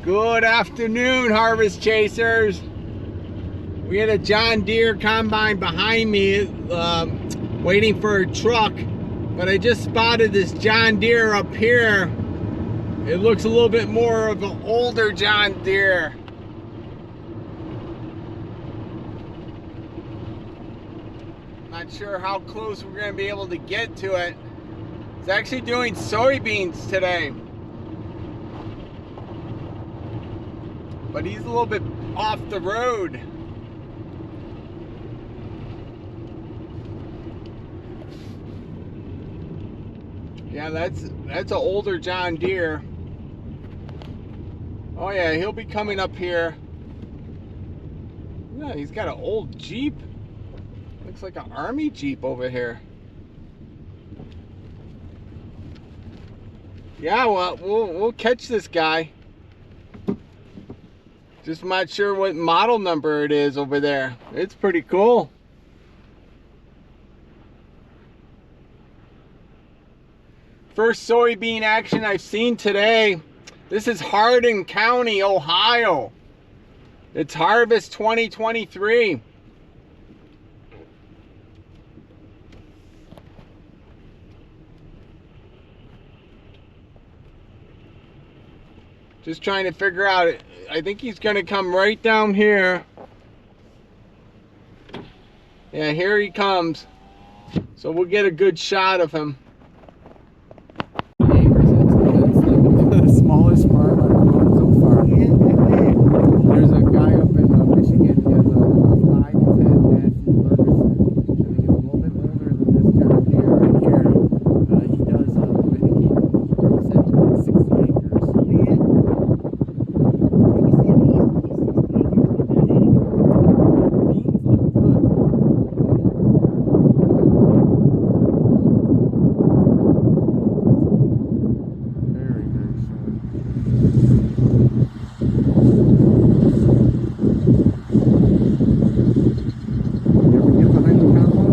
Good afternoon, harvest chasers. We had a John Deere combine behind me waiting for a truck, but I just spotted this John Deere up here. It looks a little bit more of an older John Deere. Not sure how close we're going to be able to get to it. It's actually doing soybeans today, but he's a little bit off the road. Yeah, that's an older John Deere. Oh yeah, he'll be coming up here. Yeah, he's got an old Jeep. Looks like an army Jeep over here. Yeah, well, we'll catch this guy. Just not sure what model number it is over there. It's pretty cool. First soybean action I've seen today. This is Hardin County, Ohio. It's harvest 2023. Just trying to figure out it. I think he's gonna come right down here. Yeah, here he comes. So we'll get a good shot of him. The smallest farm I've gone so far. There's a guy up in Michigan who has a 510 Nancy Ferguson. I think he's a little bit older than this John Deere right here. He does, I think he said 60 acres. Beans look good. Very, very short. You ever get behind the combine?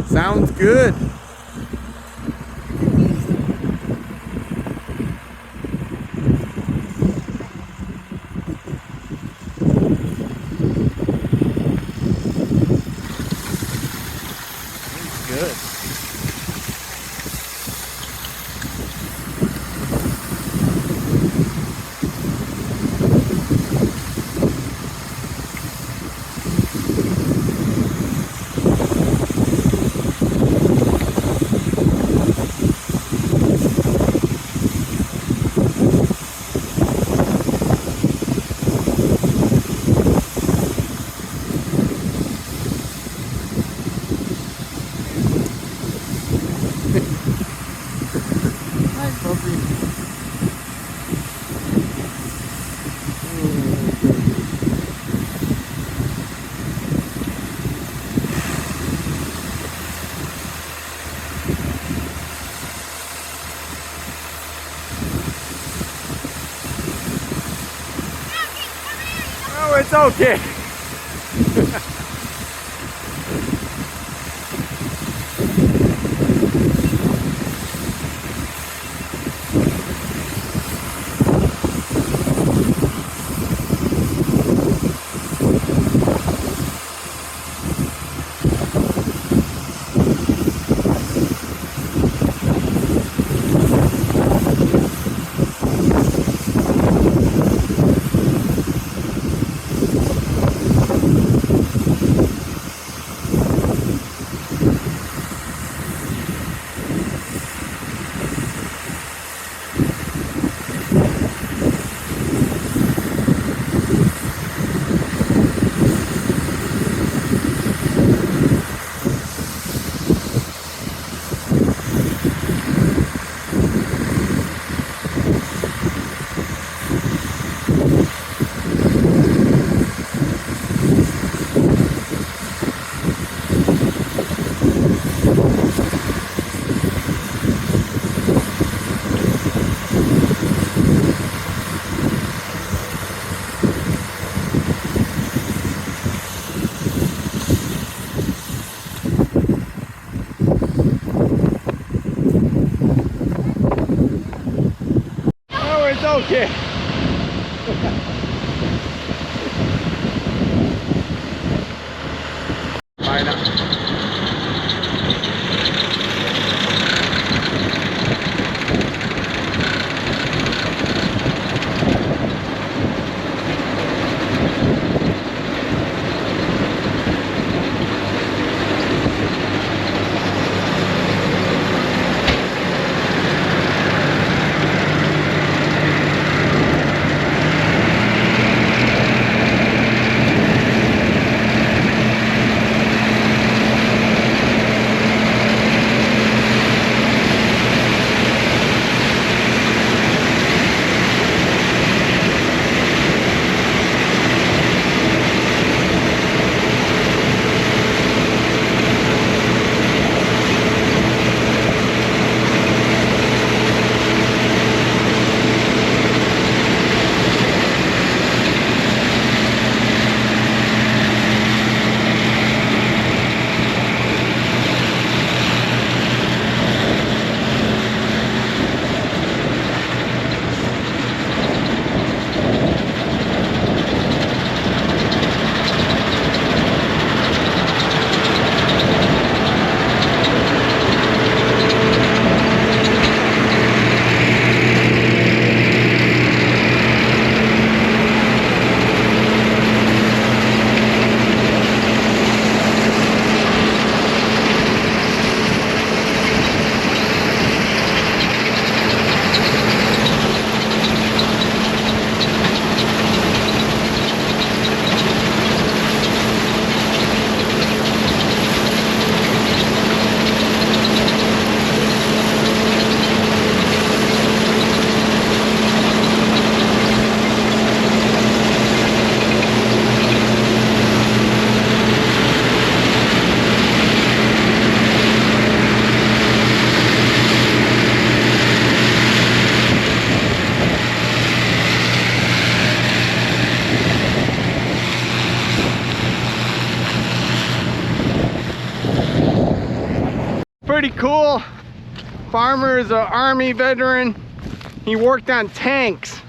Sounds good. Good. Oh, it's okay. try it out. Pretty cool. Farmer is an Army veteran. He worked on tanks.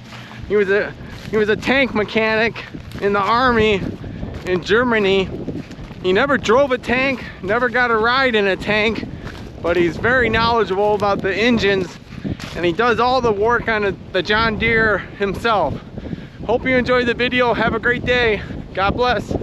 He was a tank mechanic in the Army in Germany. He never drove a tank, never got a ride in a tank, but he's very knowledgeable about the engines, and he does all the work on the John Deere himself. Hope you enjoyed the video. Have a great day. God bless.